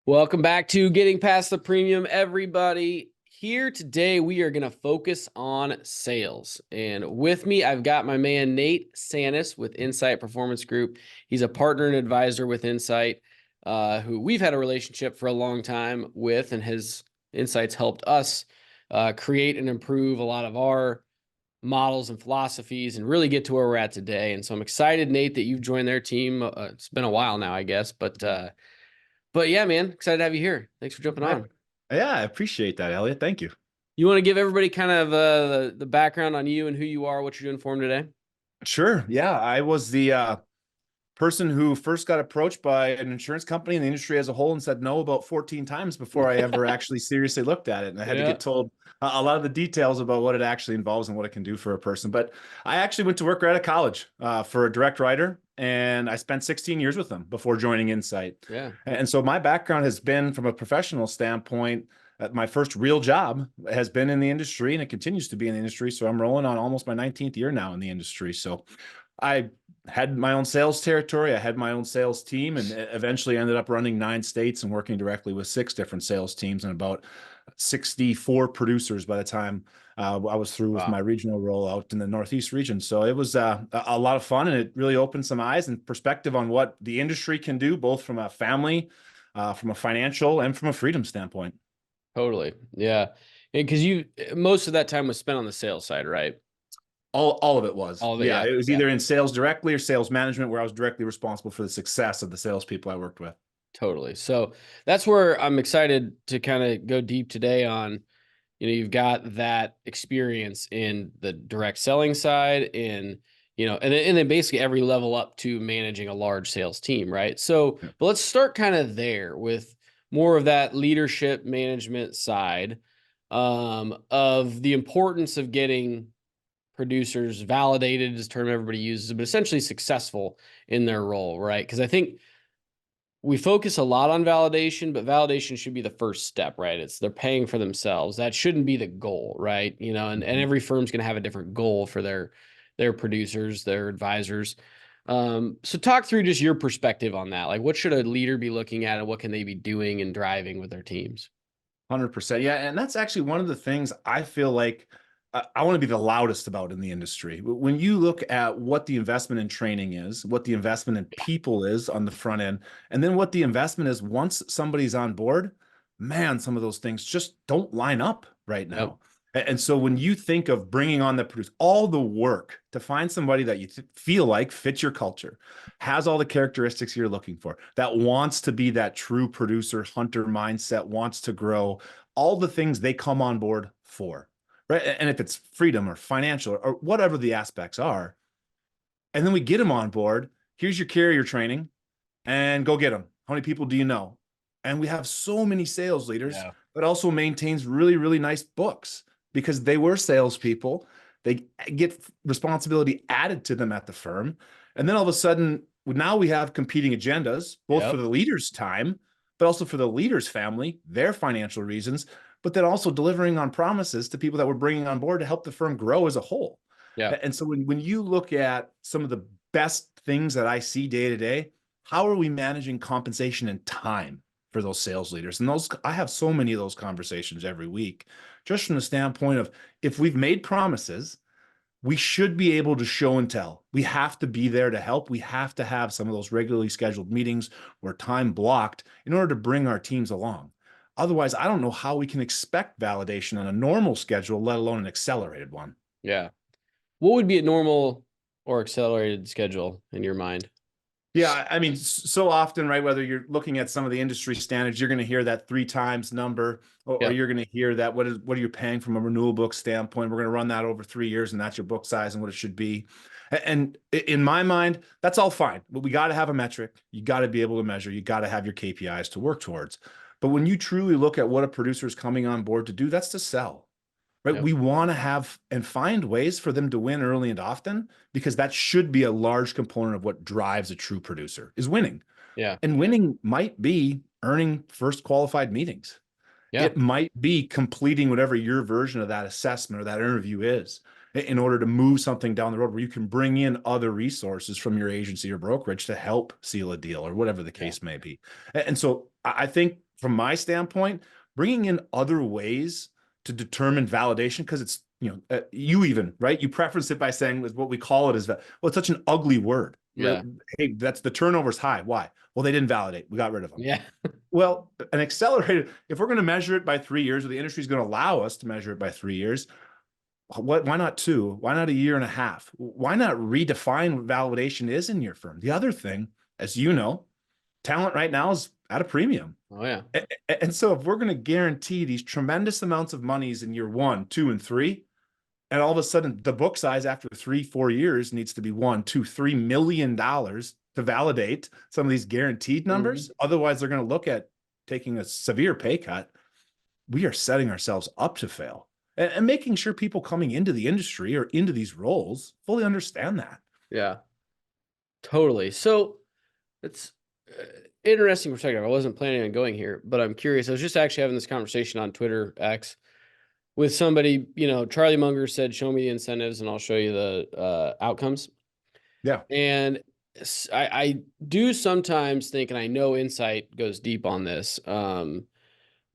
Welcome back to Getting Past the Premium, everybody. Here today, we are going to focus on sales. And with me, I've got my man, Nate Sanis with InCite Performance Group. He's a partner and advisor with InCite, who we've had a relationship for a long time with, and his insights helped us create and improve a lot of our models and philosophies and really get to where we're at today. And so I'm excited, Nate, that you've joined their team. It's been a while now, I guess, but yeah, man, excited to have you here. Thanks for jumping on. Yeah, I appreciate that, Elliot. Thank you. You want to give everybody kind of the background on you and who you are, what you're doing for them today? Sure. Yeah, I was the person who first got approached by an insurance company in the industry as a whole and said no about 14 times before I ever actually seriously looked at it. And I had to Yeah. get told a lot of the details about what it actually involves and what it can do for a person. But I actually went to work right at college for a direct writer, and I spent 16 years with them before joining InCite. Yeah. And so my background has been, from a professional standpoint, my first real job has been in the industry, and it continues to be in the industry. So I'm rolling on almost my 19th year now in the industry. So I had my own sales territory. I had my own sales team, and eventually ended up running 9 states and working directly with 6 different sales teams and about 64 producers by the time I was through with my regional role out in the Northeast region. So it was a lot of fun, and it really opened some eyes and perspective on what the industry can do, both from a family, from a financial, and from a freedom standpoint. Totally. Yeah. Because most of that time was spent on the sales side, right? All of it was. All of it. Yeah, Yeah. it was Yeah. either in sales directly or sales management, where I was directly responsible for the success of the salespeople I worked with. Totally. So that's where I'm excited to kind of go deep today on, you've got that experience in the direct selling side and then basically every level up to managing a large sales team, right? So, Yeah. but let's start kind of there with more of that leadership management side of the importance of getting producers validated is a term everybody uses, but essentially successful in their role, right? Because I think we focus a lot on validation, but validation should be the first step, right? It's they're paying for themselves. That shouldn't be the goal, right? And every firm's going to have a different goal for their producers, their advisors. So talk through just your perspective on that. Like, what should a leader be looking at, and what can they be doing and driving with their teams? 100%. Yeah. And that's actually one of the things I feel like I want to be the loudest about in the industry. When you look at what the investment in training is, what the investment in people is on the front end, and then what the investment is once somebody's on board, man, some of those things just don't line up right Yep. now. And so when you think of bringing on the produce, all the work to find somebody that you feel like fits your culture, has all the characteristics you're looking for, that wants to be that true producer hunter mindset, wants to grow, all the things they come on board for, right? And if it's freedom or financial or whatever the aspects are, and then we get them on board, here's your carrier training and go get them. How many people do you know? And we have so many sales leaders Yeah. that also maintains really, really nice books because they were salespeople. They get responsibility added to them at the firm. And then all of a sudden, now we have competing agendas, both for Yep. the leader's time, but also for the leader's family, their financial reasons, but then also delivering on promises to people that we're bringing on board to help the firm grow as a whole. Yeah. And so when you look at some of the best things that I see day to day, how are we managing compensation and time for those sales leaders? And those, I have so many of those conversations every week, just from the standpoint of, if we've made promises, we should be able to show and tell. We have to be there to help. We have to have some of those regularly scheduled meetings or time blocked in order to bring our teams along. Otherwise, I don't know how we can expect validation on a normal schedule, let alone an accelerated one. Yeah. What would be a normal or accelerated schedule in your mind? Yeah, I mean, so often, right? Whether you're looking at some of the industry standards, you're going to hear that 3 times number, or Yep. you're going to hear that what are you paying from a renewal book standpoint? We're going to run that over 3 years, and that's your book size and what it should be. And in my mind, that's all fine. But we got to have a metric. You got to be able to measure. You got to have your KPIs to work towards. But when you truly look at what a producer is coming on board to do, that's to sell. Right? Yep. We want to have and find ways for them to win early and often, because that should be a large component of what drives a true producer is winning. Yeah. And winning might be earning first qualified meetings. Yeah. It might be completing whatever your version of that assessment or that interview is in order to move something down the road where you can bring in other resources from your agency or brokerage to help seal a deal or whatever the Yeah. case may be. And so I think from my standpoint, bringing in other ways to determine validation, because it's, you even, right? You preference it by saying what we call it is that, well, it's such an ugly word, right? Yeah. Hey, that's the turnover's high. Why? Well, they didn't validate. We got rid of them. Yeah. Well, an accelerated, if we're going to measure it by 3 years, or the industry is going to allow us to measure it by 3 years, why not two? Why not a year and a half? Why not redefine what validation is in your firm? The other thing, as you know, talent right now is at a premium. Oh yeah. And so if we're going to guarantee these tremendous amounts of monies in year 1, 2, and 3, and all of a sudden the book size after 3, 4 years needs to be $1, $2, $3 million to validate some of these guaranteed numbers. Otherwise, they're going to look at taking a severe pay cut. We are setting ourselves up to fail, and making sure people coming into the industry or into these roles fully understand that. Yeah. Totally. So it's interesting perspective. I wasn't planning on going here, but I'm curious. I was just actually having this conversation on Twitter X with somebody. Charlie Munger said, "Show me the incentives, and I'll show you the outcomes." Yeah, And I do sometimes think, and I know InCite goes deep on this,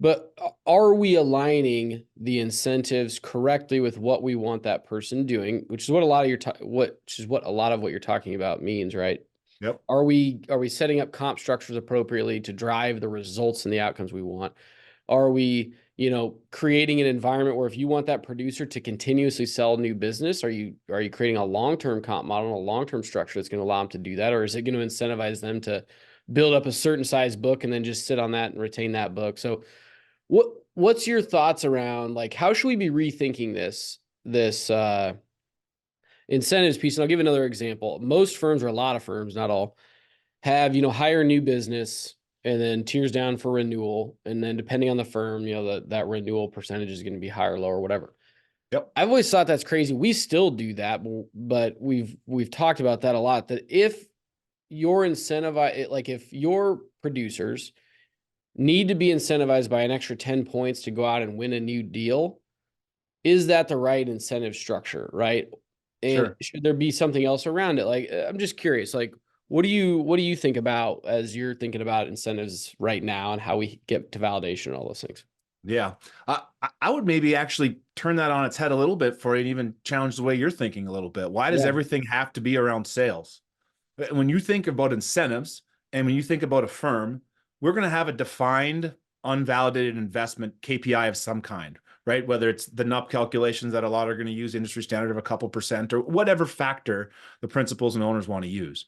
but are we aligning the incentives correctly with what we want that person doing, which is what a lot of a lot of what you're talking about means, right? yep, Are we setting up comp structures appropriately to drive the results and the outcomes we want? Are we, creating an environment where if you want that producer to continuously sell new business, are you creating a long-term comp model, a long-term structure that's going to allow them to do that? Or is it going to incentivize them to build up a certain size book and then just sit on that and retain that book? So what's your thoughts around, like, how should we be rethinking this incentives piece? And I'll give another example. Most firms, or a lot of firms, not all, have, hire new business and then tiers down for renewal. And then depending on the firm, that renewal percentage is going to be higher, lower, whatever. yep, I've always thought that's crazy. We still do that, but we've talked about that a lot, that if your incentivized, like if your producers need to be incentivized by an extra 10 points to go out and win a new deal, is that the right incentive structure, right? And sure. should there be something else around it? Like, I'm just curious, like, what do you think about as you're thinking about incentives right now and how we get to validation and all those things? Yeah. I would maybe actually turn that on its head a little bit for you, and even challenge the way you're thinking a little bit. Why does Yeah. everything have to be around sales? When you think about incentives, and when you think about a firm, we're going to have a defined, unvalidated investment KPI of some kind, right? Whether it's the NUP calculations that a lot are going to use, industry standard of a couple percent, or whatever factor the principals and owners want to use.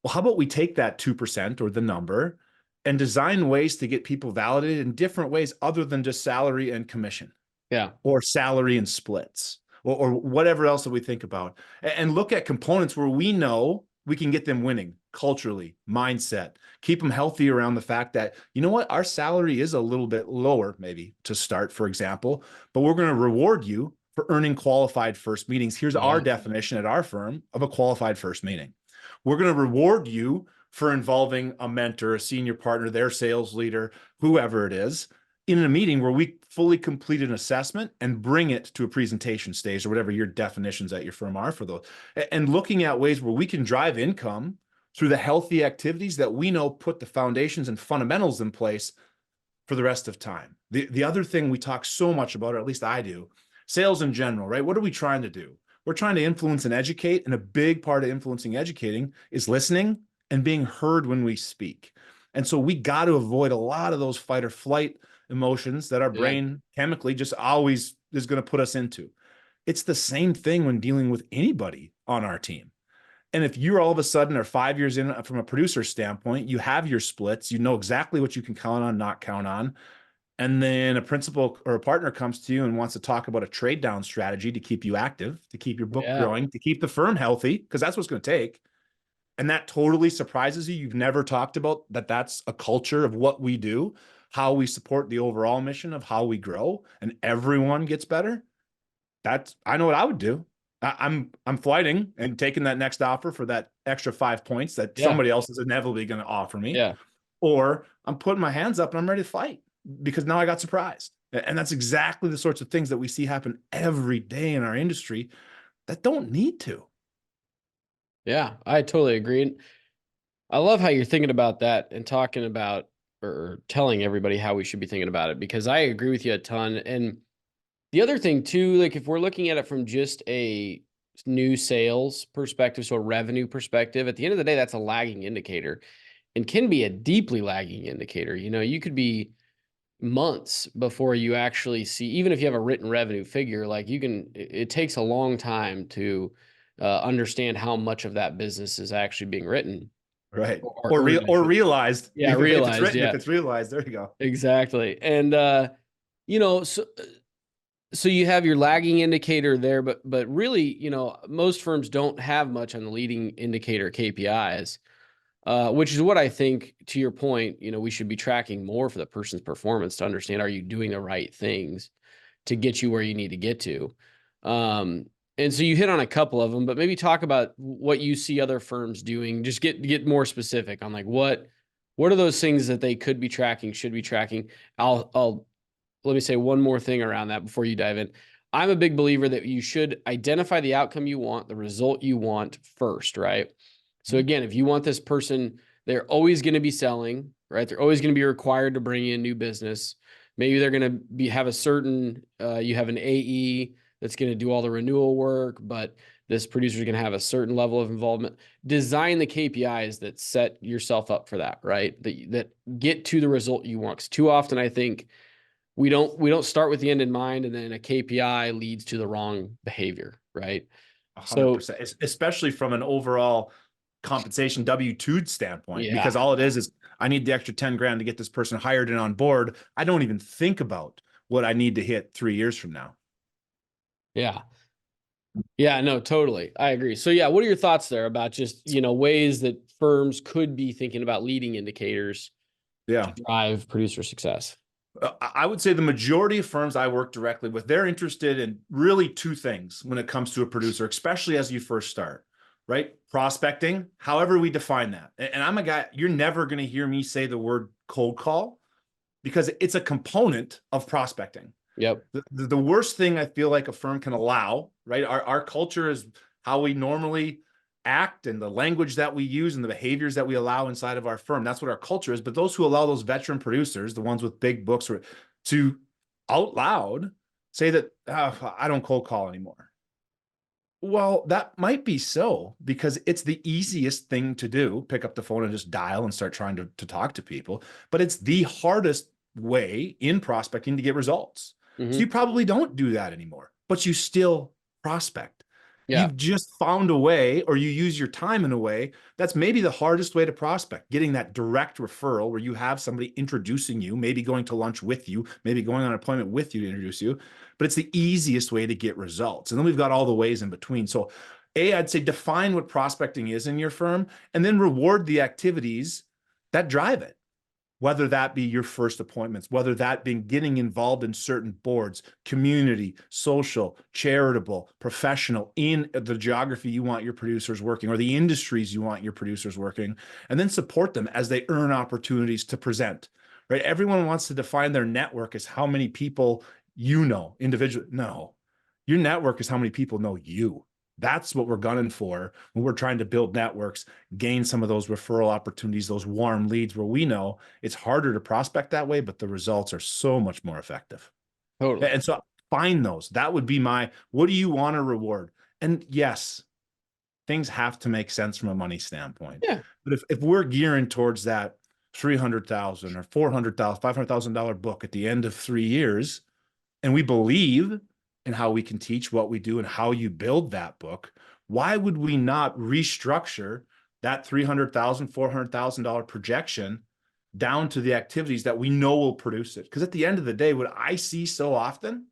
Well, how about we take that 2% or the number and design ways to get people validated in different ways other than just salary and commission, Yeah. or salary and splits, or whatever else that we think about, and look at components where we know we can get them winning culturally, mindset, keep them healthy around the fact that, you know what, our salary is a little bit lower, maybe to start, for example, but we're going to reward you for earning qualified first meetings. Here's our Yeah. definition at our firm of a qualified first meeting. We're going to reward you for involving a mentor, a senior partner, their sales leader, whoever it is, in a meeting where we fully complete an assessment and bring it to a presentation stage, or whatever your definitions at your firm are for those. And looking at ways where we can drive income through the healthy activities that we know put the foundations and fundamentals in place for the rest of time. The other thing we talk so much about, or at least I do, sales in general, right? What are we trying to do? We're trying to influence and educate. And a big part of influencing, educating is listening and being heard when we speak. And so we got to avoid a lot of those fight or flight emotions that our Yeah. brain chemically just always is going to put us into. It's the same thing when dealing with anybody on our team. And if you're all of a sudden are 5 years in from a producer standpoint, you have your splits, you know exactly what you can count on, not count on. And then a principal or a partner comes to you and wants to talk about a trade down strategy to keep you active, to keep your book Yeah. growing, to keep the firm healthy, because that's what's going to take. And that totally surprises you. You've never talked about that. That's a culture of what we do, how we support the overall mission of how we grow, and everyone gets better. I know what I would do. I'm flighting and taking that next offer for that extra 5 points that Yeah. somebody else is inevitably going to offer me, Yeah. or I'm putting my hands up and I'm ready to fight because now I got surprised. And that's exactly the sorts of things that we see happen every day in our industry that don't need to. Yeah. I totally agree. And I love how you're thinking about that and talking about or telling everybody how we should be thinking about it, because I agree with you a ton. And the other thing too, like if we're looking at it from just a new sales perspective, so a revenue perspective, at the end of the day, that's a lagging indicator and can be a deeply lagging indicator. You know, you could be months before you actually see, even if you have a written revenue figure, like it takes a long time to understand how much of that business is actually being written Right. or Or earned, real I or should say. realized. Yeah, If it's realized. written, if Yeah, it's realized, there you go. exactly. And, you know, so you have your lagging indicator there, but really, you know, most firms don't have much on the leading indicator KPIs, which is what I think, to your point, you know, we should be tracking more for the person's performance to understand, are you doing the right things to get you where you need to get to? Um, and so you hit on a couple of them, but maybe talk about what you see other firms doing. Just get more specific on like what are those things that they could be tracking, should be tracking. I'll let me say one more thing around that before you dive in. I'm a big believer that you should identify the outcome you want, the result you want first, right? So Mhm. again, if you want this person, they're always going to be selling, right? They're always going to be required to bring in new business. Maybe they're going to have a certain, you have an AE that's going to do all the renewal work, but this producer is going to have a certain level of involvement. Design the KPIs that set yourself up for that, right? That get to the result you want. 'Cause too often, I think we don't start with the end in mind, and then a KPI leads to the wrong behavior, right? So 100%, especially from an overall compensation W-2 standpoint, yeah, because all it is I need the extra 10 grand to get this person hired and on board. I don't even think about what I need to hit 3 years from now. yeah, yeah, no, totally, I agree. So yeah, what are your thoughts there about just, you know, ways that firms could be thinking about leading indicators to Yeah. drive producer success? I would say the majority of firms I work directly with, they're interested in really two things when it comes to a producer, especially as you first start, right? Prospecting, however we define that. And I'm a guy, you're never going to hear me say the word cold call because it's a component of prospecting. Yep. The worst thing I feel like a firm can allow, right? Our culture is how we normally act and the language that we use and the behaviors that we allow inside of our firm. That's what our culture is. But those who allow those veteran producers, the ones with big books, to out loud say that I don't cold call anymore. Well, that might be so because it's the easiest thing to do. Pick up the phone and just dial and start trying to talk to people. But it's the hardest way in prospecting to get results. So you Hmm. probably don't do that anymore, but you still prospect. Yeah. You've just found a way, or you use your time in a way that's maybe the hardest way to prospect, getting that direct referral where you have somebody introducing you, maybe going to lunch with you, maybe going on an appointment with you to introduce you, but it's the easiest way to get results. And then we've got all the ways in between. So, I'd say define what prospecting is in your firm and then reward the activities that drive it, whether that be your first appointments, whether that being getting involved in certain boards, community, social, charitable, professional, in the geography you want your producers working or the industries you want your producers working, and then support them as they earn opportunities to present, right? Everyone wants to define their network as how many people you know individually. No, your network is how many people know you. That's what we're gunning for when we're trying to build networks, gain some of those referral opportunities, those warm leads where we know it's harder to prospect that way, but the results are so much more effective. Totally. And so find those. That would be my, what do you want to reward? And yes, things have to make sense from a money standpoint. Yeah. But if we're gearing towards that 300,000 or 400,000, $500,000 book at the end of 3 years, and we believe in how we can teach what we do and how you build that book, why would we not restructure that $300,000, $400,000 projection down to the activities that we know will produce it? Because at the end of the day, what I see so often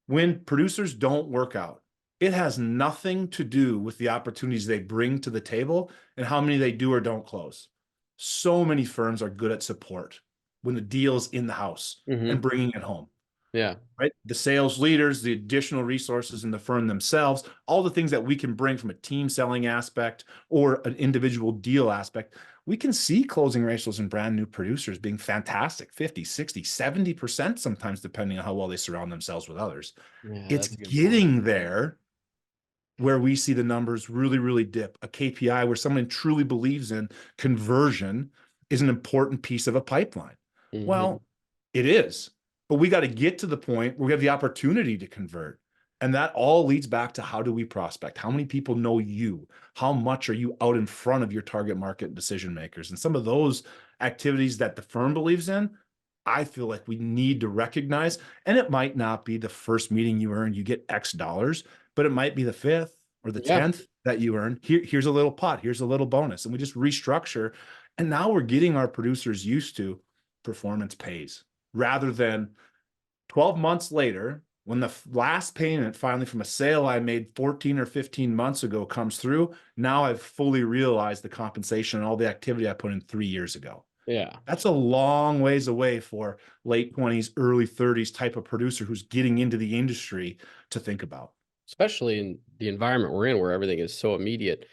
when producers don't work out, it has nothing to do with the opportunities they bring to the table and how many they do or don't close. So many firms are good at support when the deal's in the house and Hmm. bringing it home, Yeah. right? The sales leaders, the additional resources in the firm themselves, all the things that we can bring from a team selling aspect or an individual deal aspect. We can see closing ratios in brand new producers being fantastic, 50, 60, 70% sometimes, depending on how well they surround themselves with others. Yeah, It's that's a good point. getting there where we see the numbers really, really dip. A KPI where someone truly believes in conversion is an important piece of a pipeline. Mhm. Well, it is, but we got to get to the point where we have the opportunity to convert. And that all leads back to how do we prospect? How many people know you? How much are you out in front of your target market decision makers? And some of those activities that the firm believes in, I feel like we need to recognize. And it might not be the first meeting you earn, you get X dollars, but it might be the fifth or the Yeah. 10th that you earn. Here's a little pot, here's a little bonus. And we just restructure. And now we're getting our producers used to performance pays rather than 12 months later, when the last payment finally from a sale I made 14 or 15 months ago comes through, now I've fully realized the compensation and all the activity I put in 3 years ago. Yeah. That's a long ways away for late 20s, early 30s type of producer who's getting into the industry to think about. Especially in the environment we're in where everything is so immediate.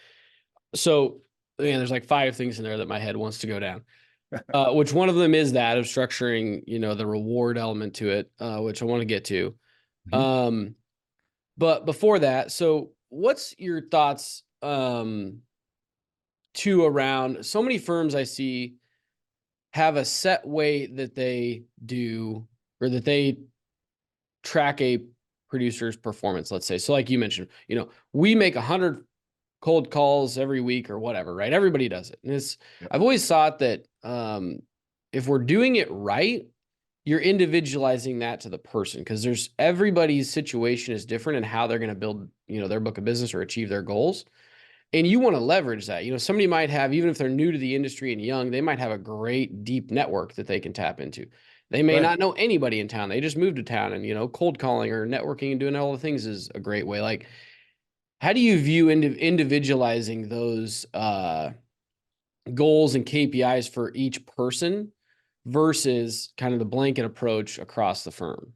So, yeah, there's like 5 things in there that my head wants to go down. Which one of them is that of structuring, the reward element to it, which I want to get to. Mhm. Um, but before that, so what's your thoughts to around so many firms I see have a set way that they do or that they track a producer's performance, let's say. So like you mentioned, we make 100 cold calls every week or whatever, right? Everybody does it. And Yep. I've always thought that if we're doing it right, you're individualizing that to the person because there's everybody's situation is different and how they're going to build, their book of business or achieve their goals. And you want to leverage that. Somebody might have, even if they're new to the industry and young, they might have a great deep network that they can tap into. They may Right. not know anybody in town. They just moved to town and, cold calling or networking and doing all the things is a great way. Like, how do you view individualizing those goals and KPIs for each person versus kind of the blanket approach across the firm?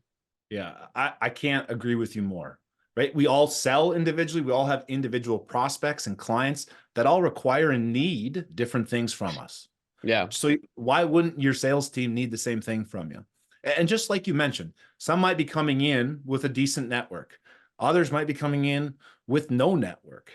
Yeah, I can't agree with you more, right? We all sell individually. We all have individual prospects and clients that all require and need different things from us. Yeah. So why wouldn't your sales team need the same thing from you? And just like you mentioned, some might be coming in with a decent network. Others might be coming in with no network.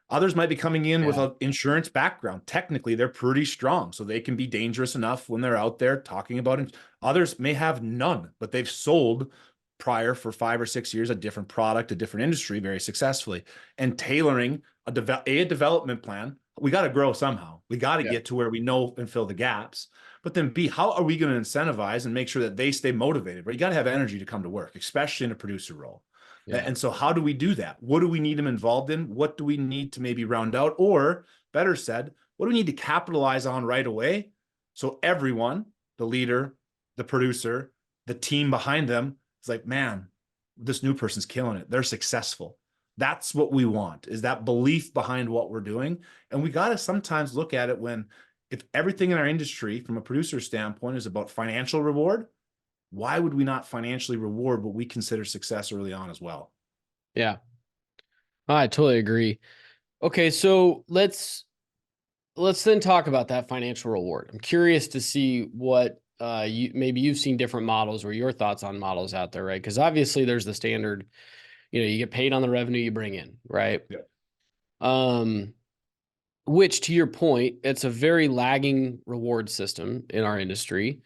Others might be coming in with Yeah. an insurance background. Technically, they're pretty strong, so they can be dangerous enough when they're out there talking about it. Others may have none, but they've sold prior for 5 or 6 years a different product, a different industry very successfully, and tailoring a development plan. We got to grow somehow. We got to Yeah. get to where we know and fill the gaps. But then B, how are we going to incentivize and make sure that they stay motivated? Right? You got to have energy to come to work, especially in a producer role. Yeah. And so how do we do that? What do we need them involved in? What do we need to maybe round out? Or better said, what do we need to capitalize on right away? So everyone, the leader, the producer, the team behind them, is like, man, this new person's killing it. They're successful. That's what we want, is that belief behind what we're doing. And we got to sometimes look at it when, if everything in our industry from a producer standpoint is about financial reward, why would we not financially reward what we consider success early on as well? Yeah. I totally agree. Okay, so let's then talk about that financial reward. I'm curious to see what you've seen different models or your thoughts on models out there, right? Because obviously there's the standard, you get paid on the revenue you bring in, right? Yeah. Um, which to your point, it's a very lagging reward system in our industry.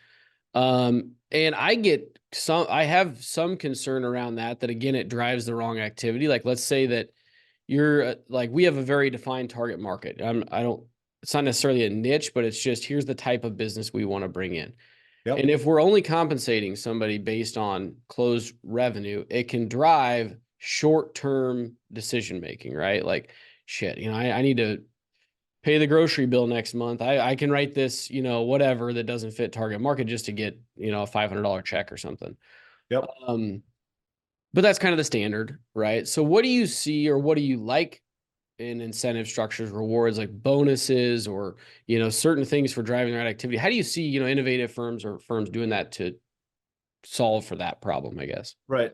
And I have some concern around that again, it drives the wrong activity. Like, let's say that you're like, we have a very defined target market. It's not necessarily a niche, but it's just, here's the type of business we want to bring in. Yep. And if we're only compensating somebody based on closed revenue, it can drive short-term decision making, right? Like, shit, I need to pay the grocery bill next month. I can write this, whatever that doesn't fit target market just to get, a $500 check or something. Yep. Um, but that's kind of the standard, right? So what do you see or what do you like in incentive structures, rewards like bonuses or, certain things for driving the right activity? How do you see, innovative firms or firms doing that to solve for that problem, I guess? Right.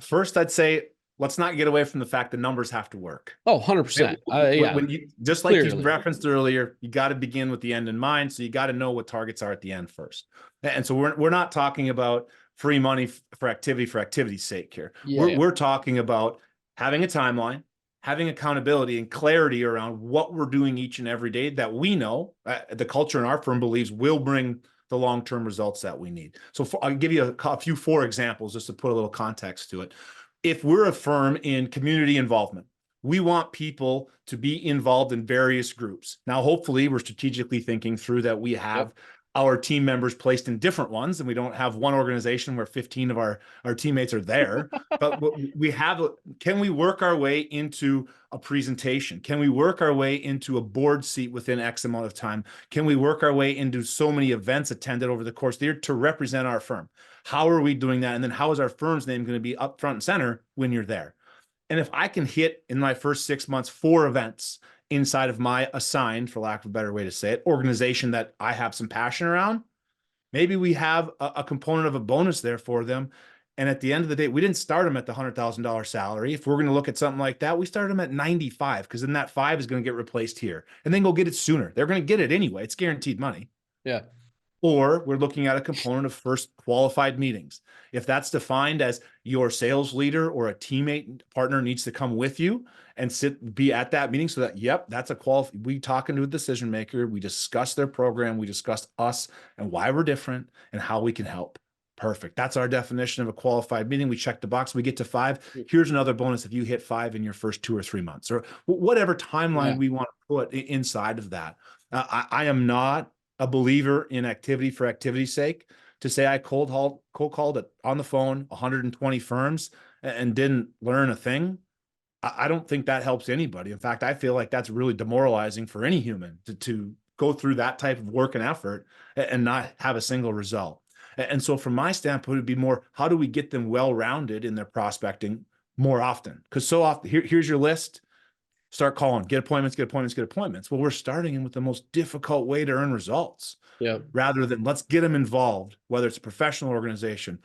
First, I'd say let's not get away from the fact the numbers have to work. Oh, Right? 100%. Yeah, When you, just like you clearly. referenced earlier, you got to begin with the end in mind. So you got to know what targets are at the end first. And so we're not talking about free money for activity's sake here. Yeah, We're yeah. we're talking about having a timeline, having accountability and clarity around what we're doing each and every day that we know the culture in our firm believes will bring the long-term results that we need. So I'll give you a few 4 examples just to put a little context to it. If we're a firm in community involvement, we want people to be involved in various groups. Now, hopefully, we're strategically thinking through that we have Yep. our team members placed in different ones, and we don't have one organization where 15 of our teammates are there. But we have, can we work our way into a presentation? Can we work our way into a board seat within X amount of time? Can we work our way into so many events attended over the course of the year to represent our firm? How are we doing that? And then how is our firm's name going to be up front and center when you're there? And if I can hit in my first 6 months 4 events inside of my assigned, for lack of a better way to say it, organization that I have some passion around, maybe we have a component of a bonus there for them. And at the end of the day, we didn't start them at the $100,000 salary. If we're going to look at something like that, we started them at 95, because then that 5 is going to get replaced here, and then go get it sooner. They're going to get it anyway. It's guaranteed money. Yeah. Or we're looking at a component of first qualified meetings. If that's defined as your sales leader or a teammate partner needs to come with you and be at that meeting, so that, yep, that's we talking to a decision maker, we discuss their program, we discuss us and why we're different and how we can help. Perfect. That's our definition of a qualified meeting. We check the box. We get to 5. Here's another bonus if you hit 5 in your first 2 or 3 months, or whatever timeline we want to put inside of that. I am not a believer in activity for activity's sake. To say I cold called it on the phone 120 firms and didn't learn a thing, I don't think that helps anybody. In fact, I feel like that's really demoralizing for any human to go through that type of work and effort and not have a single result. And so from my standpoint, it'd be more, how do we get them well-rounded in their prospecting more often? Because so often, here's your list. Start calling, get appointments, get appointments, get appointments. Well, we're starting in with the most difficult way to earn results. Yeah. Rather than let's get them involved, whether it's a professional organization.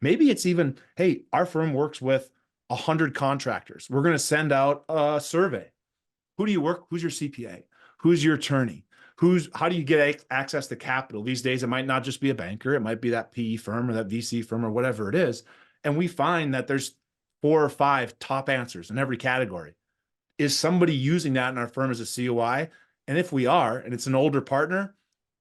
Maybe it's even, hey, our firm works with 100 contractors. We're going to send out a survey. Who do you work? Who's your CPA? Who's your attorney? How do you get access to capital? These days, it might not just be a banker. It might be that PE firm or that VC firm or whatever it is. And we find that there's 4 or 5 top answers in every category. Is somebody using that in our firm as a COI? And if we are, and it's an older partner,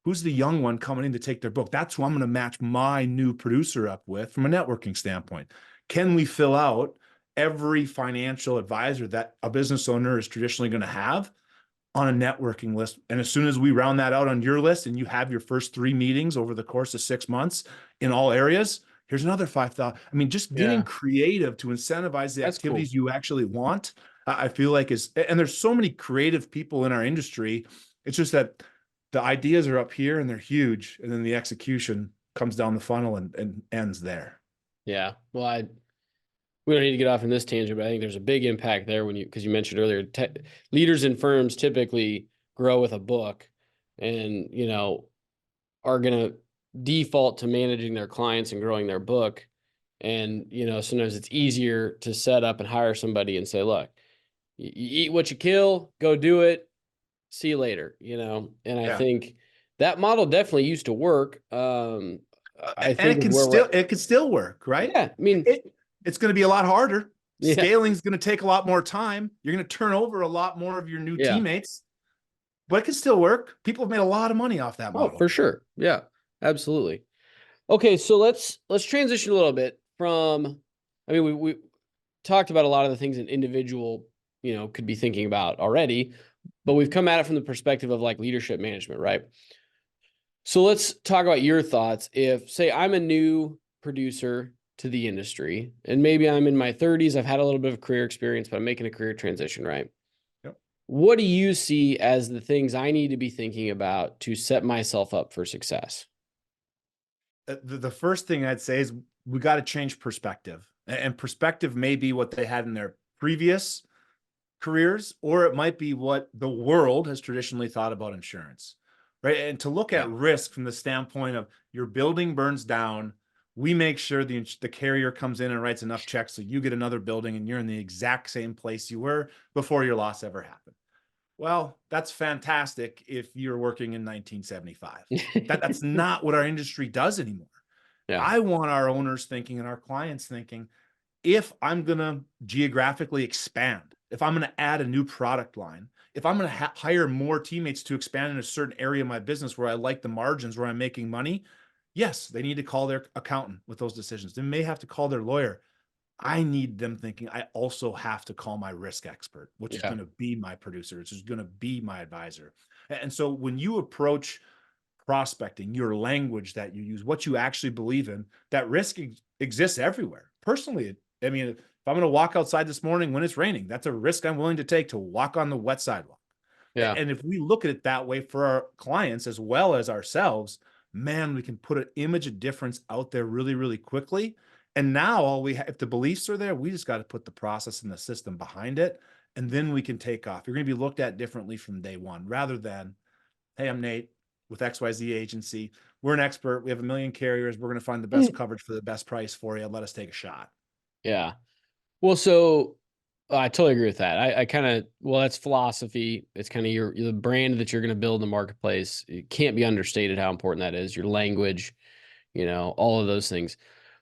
who's the young one coming in to take their book? That's who I'm going to match my new producer up with from a networking standpoint. Can we fill out every financial advisor that a business owner is traditionally going to have on a networking list? And as soon as we round that out on your list and you have your first 3 meetings over the course of 6 months in all areas, here's another 5,000. I mean, just getting creative to incentivize the activities you actually want, I feel like and there's so many creative people in our industry. It's just that the ideas are up here and they're huge, and then the execution comes down the funnel and ends there. Yeah. Well, we don't need to get off in this tangent, but I think there's a big impact there because you mentioned earlier, leaders in firms typically grow with a book and, are going to default to managing their clients and growing their book. And, sometimes it's easier to set up and hire somebody and say, look, you eat what you kill, go do it. See you later, and I think that model definitely used to work. I think it can still work, right? Yeah. I mean, it's going to be a lot harder. Yeah. Scaling is going to take a lot more time. You're going to turn over a lot more of your new teammates, but it can still work. People have made a lot of money off that model. Oh, for sure. Yeah, absolutely. Okay. So let's transition a little bit from, we talked about a lot of the things an individual, could be thinking about already, but we've come at it from the perspective of like leadership management, right? So let's talk about your thoughts. If, say, I'm a new producer to the industry and maybe I'm in my 30s, I've had a little bit of career experience, but I'm making a career transition, right? Yep. What do you see as the things I need to be thinking about to set myself up for success? The first thing I'd say is we got to change perspective, and perspective may be what they had in their previous careers, or it might be what the world has traditionally thought about insurance, right? And to look at risk from the standpoint of your building burns down, we make sure the carrier comes in and writes enough checks so you get another building and you're in the exact same place you were before your loss ever happened. Well, that's fantastic if you're working in 1975. That's not what our industry does anymore. Yeah. I want our owners thinking and our clients thinking, if I'm going to geographically expand, if I'm going to add a new product line, if I'm going to hire more teammates to expand in a certain area of my business where I like the margins, where I'm making money, yes, they need to call their accountant with those decisions. They may have to call their lawyer. I need them thinking I also have to call my risk expert, which is Yeah. going to be my producer, which is going to be my advisor. And so when you approach prospecting, your language that you use, what you actually believe in, that risk exists everywhere. Personally, I mean, if I'm going to walk outside this morning when it's raining, that's a risk I'm willing to take to walk on the wet sidewalk. Yeah. And if we look at it that way for our clients as well as ourselves, man, we can put an image of difference out there really, really quickly. And now all we have, if the beliefs are there, we just got to put the process and the system behind it. And then we can take off. You're going to be looked at differently from day one rather than, hey, I'm Nate with XYZ agency. We're an expert. We have a million carriers. We're going to find the best coverage for the best price for you. Let us take a shot. Yeah. Well, so I totally agree with that. I kind of, well, that's philosophy. It's kind of the brand that you're going to build in the marketplace. It can't be understated how important that is. Your language, all of those things.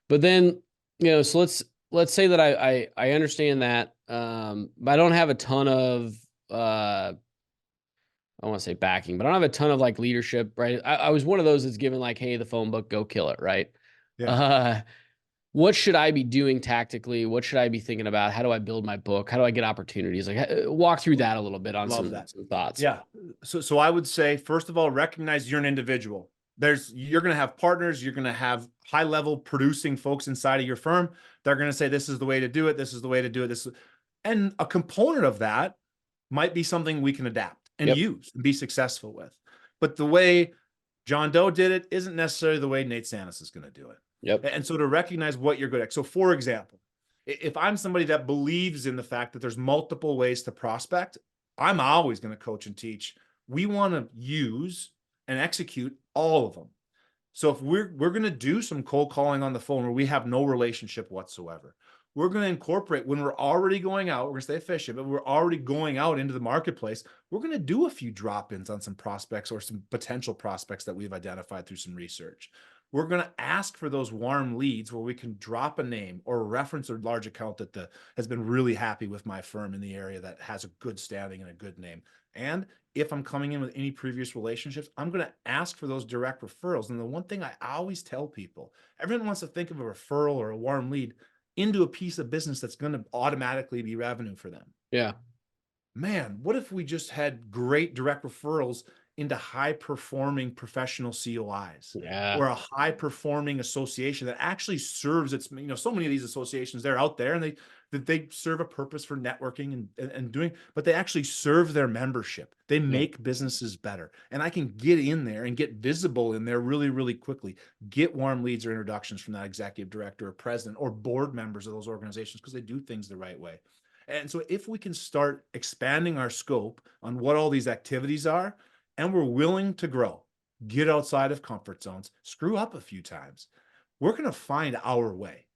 But then, so let's say that I understand that, but I don't have a ton of, I want to say backing, but I don't have a ton of like leadership, right? I was one of those that's given like, hey, the phone book, go kill it, right? Yeah. Uh, what should I be doing tactically? What should I be thinking about? How do I build my book? How do I get opportunities? Like, walk through that a little bit on Love some that. thoughts. Yeah. So I would say, first of all, recognize you're an individual. You're going to have partners. You're going to have high level producing folks inside of your firm. They're going to say, this is the way to do it. This is the way to do it. And a component of that might be something we can adapt and Yep. use and be successful with. But the way John Doe did it isn't necessarily the way Nate Sanis is going to do it. Yep. And so to recognize what you're good at. So for example, if I'm somebody that believes in the fact that there's multiple ways to prospect, I'm always going to coach and teach. We want to use and execute all of them. So if we're going to do some cold calling on the phone where we have no relationship whatsoever, we're going to incorporate when we're already going out, we're going to stay efficient, but we're already going out into the marketplace. We're going to do a few drop-ins on some prospects or some potential prospects that we've identified through some research. We're going to ask for those warm leads where we can drop a name or reference a large account that has been really happy with my firm in the area that has a good standing and a good name. And if I'm coming in with any previous relationships, I'm going to ask for those direct referrals. And the one thing I always tell people, everyone wants to think of a referral or a warm lead into a piece of business that's going to automatically be revenue for them. Yeah. Man, what if we just had great direct referrals into high performing professional COIs Yeah. or a high performing association that actually serves its, so many of these associations, they're out there and they serve a purpose for networking and doing, but they actually serve their membership. They Yep. make businesses better. And I can get in there and get visible in there really, really quickly, get warm leads or introductions from that executive director or president or board members of those organizations because they do things the right way. And so if we can start expanding our scope on what all these activities are, and we're willing to grow, get outside of comfort zones, screw up a few times, we're going to find our way.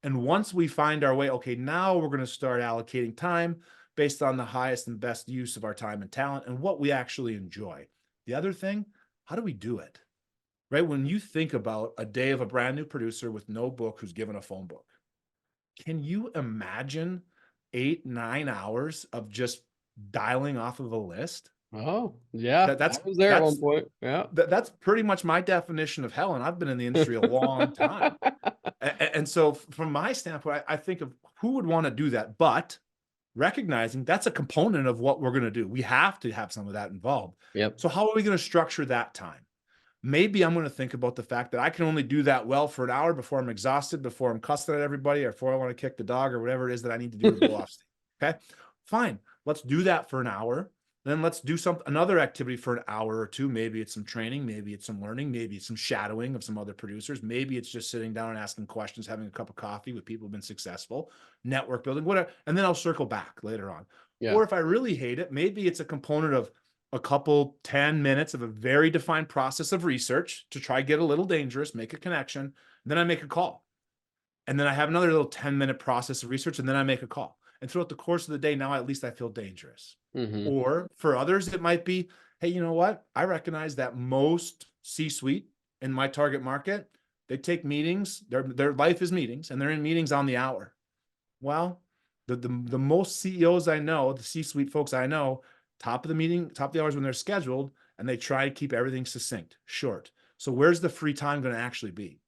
And once we find our way, okay, now we're going to start allocating time based on the highest and best use of our time and talent and what we actually enjoy. The other thing, how do we do it? Right? When you think about a day of a brand new producer with no book who's given a phone book, can you imagine 8-9 hours of just dialing off of a list? Oh, yeah. I That's was there at one that's point. Yeah. that's pretty much my definition of hell, and I've been in the industry a long time. And so from my standpoint, I think of who would want to do that, but recognizing that's a component of what we're going to do. We have to have some of that involved. Yep. So how are we going to structure that time? Maybe I'm going to think about the fact that I can only do that well for an hour before I'm exhausted, before I'm cussing at everybody, or before I want to kick the dog, or whatever it is that I need to do to go off stage. Okay, fine. Let's do that for an hour. Then let's do another activity for an hour or two. Maybe it's some training, maybe it's some learning, maybe it's some shadowing of some other producers. Maybe it's just sitting down and asking questions, having a cup of coffee with people who've been successful, network building, whatever. And then I'll circle back later on. Yeah. Or if I really hate it, maybe it's a component of a couple 10 minutes of a very defined process of research to try get a little dangerous, make a connection. Then I make a call. And then I have another little 10-minute process of research, and then I make a call. And throughout the course of the day, now at least I feel dangerous. Mm-hmm. Or for others, it might be, hey, you know what? I recognize that most C-suite in my target market, they take meetings, their life is meetings, and they're in meetings on the hour. Well, The most CEOs I know, the C-suite folks I know, top of the meeting, top of the hours when they're scheduled, and they try to keep everything succinct, short. So where's the free time going to actually be?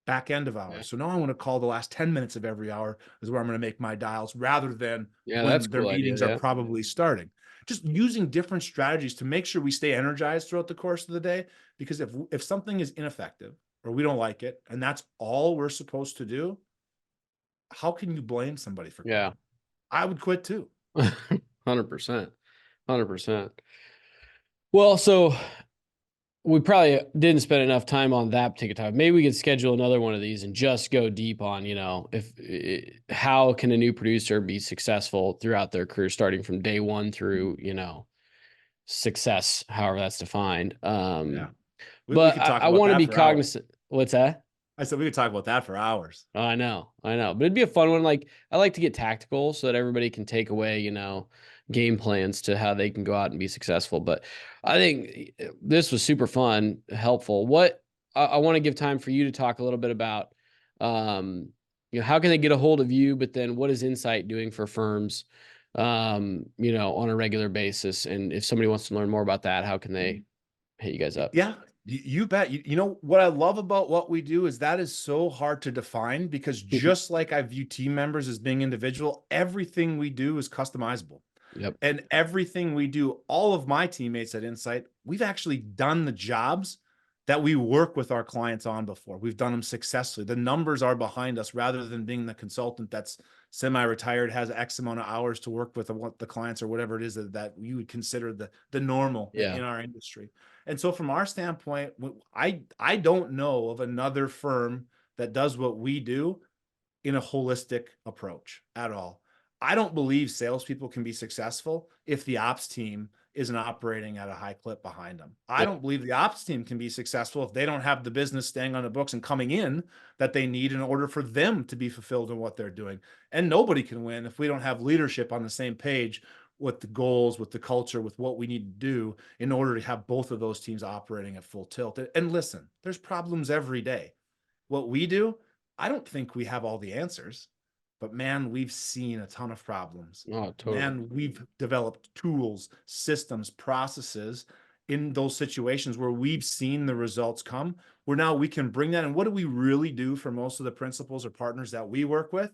Back end of Yeah. hours. So now I want to call the last 10 minutes of every hour is where I'm going to make my dials rather than Yeah, that's when a their cool idea. meetings are Yeah. probably starting. Just using different strategies to make sure we stay energized throughout the course of the day. Because if something is ineffective or we don't like it, and that's all we're supposed to do, how can you blame somebody for Yeah. quitting? I would quit too. 100%. 100%. Well, so we probably didn't spend enough time on that particular topic. Maybe we could schedule another one of these and just go deep on, if how can a new producer be successful throughout their career, starting from day one through, success, however that's defined. Yeah. We But could I, talk I about want to that be for hours. cognizant. What's that? I said we could talk about that for hours. Oh, I know, but it'd be a fun one. Like I like to get tactical so that everybody can take away, game plans to how they can go out and be successful. But I think this was super fun, helpful. What I want to give time for you to talk a little bit about, how can they get a hold of you? But then what is InCite doing for firms, on a regular basis? And if somebody wants to learn more about that, how can they hit you guys up? Yeah, you bet. You know what I love about what we do is that is so hard to define because just like I view team members as being individual, everything we do is customizable. Yep. And everything we do, all of my teammates at InCite, we've actually done the jobs that we work with our clients on before. We've done them successfully. The numbers are behind us rather than being the consultant that's semi-retired, has X amount of hours to work with the clients or whatever it is that you would consider the normal Yeah. in our industry. And so from our standpoint, I don't know of another firm that does what we do in a holistic approach at all. I don't believe salespeople can be successful if the ops team isn't operating at a high clip behind them. I Yep. don't believe the ops team can be successful if they don't have the business staying on the books and coming in that they need in order for them to be fulfilled in what they're doing. And nobody can win if we don't have leadership on the same page with the goals, with the culture, with what we need to do in order to have both of those teams operating at full tilt. And listen, there's problems every day. What we do, I don't think we have all the answers, but man, we've seen a ton of problems. Oh, totally. Man, we've developed tools, systems, processes in those situations where we've seen the results come, where now we can bring that. And what do we really do for most of the principals or partners that we work with?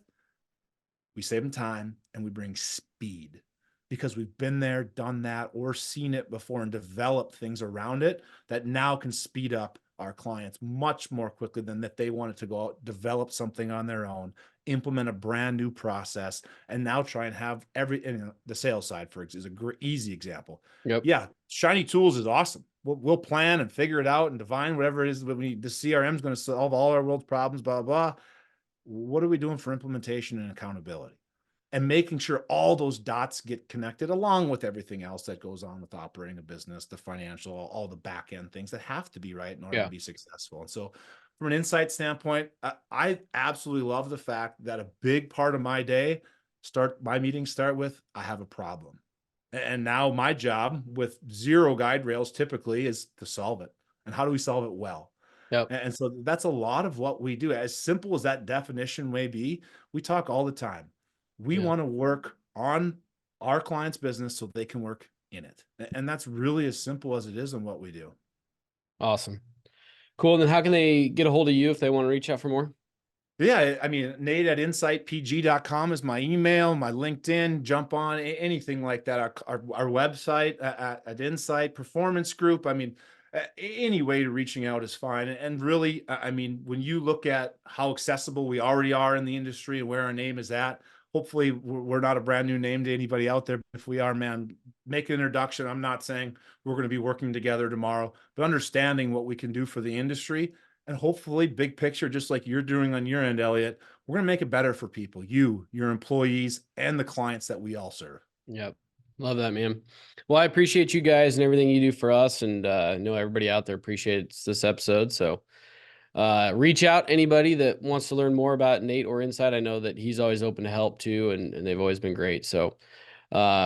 We save them time and we bring speed because we've been there, done that, or seen it before and developed things around it that now can speed up our clients much more quickly than that they wanted to go out, develop something on their own, implement a brand new process, and now try and have the sales side, for example, is a easy example. Yep. Yeah, shiny tools is awesome. We'll plan and figure it out and define whatever it is that we need. The CRM is going to solve all our world's problems, blah, blah, blah. What are we doing for implementation and accountability? And making sure all those dots get connected along with everything else that goes on with operating a business, the financial, all the back end things that have to be right in order to Yeah. be successful. And so from an InCite standpoint, I absolutely love the fact that a big part of my day my meetings start with, I have a problem. And now my job with zero guide rails typically is to solve it. And how do we solve it well? Yep. And so that's a lot of what we do. As simple as that definition may be, we talk all the time. We Yeah. want to work on our client's business so they can work in it. And that's really as simple as it is in what we do. Awesome. Cool. And then how can they get a hold of you if they want to reach out for more? Yeah, I mean, Nate at incitepg.com is my email, my LinkedIn, jump on anything like that. Our website at InCite Performance Group. I mean, any way to reaching out is fine. And really, I mean, when you look at how accessible we already are in the industry and where our name is at, hopefully we're not a brand new name to anybody out there. If we are, man, make an introduction. I'm not saying we're going to be working together tomorrow, but understanding what we can do for the industry. And hopefully, big picture, just like you're doing on your end, Elliot, we're going to make it better for people, you, your employees, and the clients that we all serve. Yep. Love that, man. Well, I appreciate you guys and everything you do for us. And I know everybody out there appreciates this episode. So reach out anybody that wants to learn more about Nate or InCite. I know that he's always open to help too. And they've always been great. So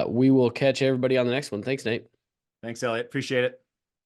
we will catch everybody on the next one. Thanks, Nate. Thanks, Elliot. Appreciate it.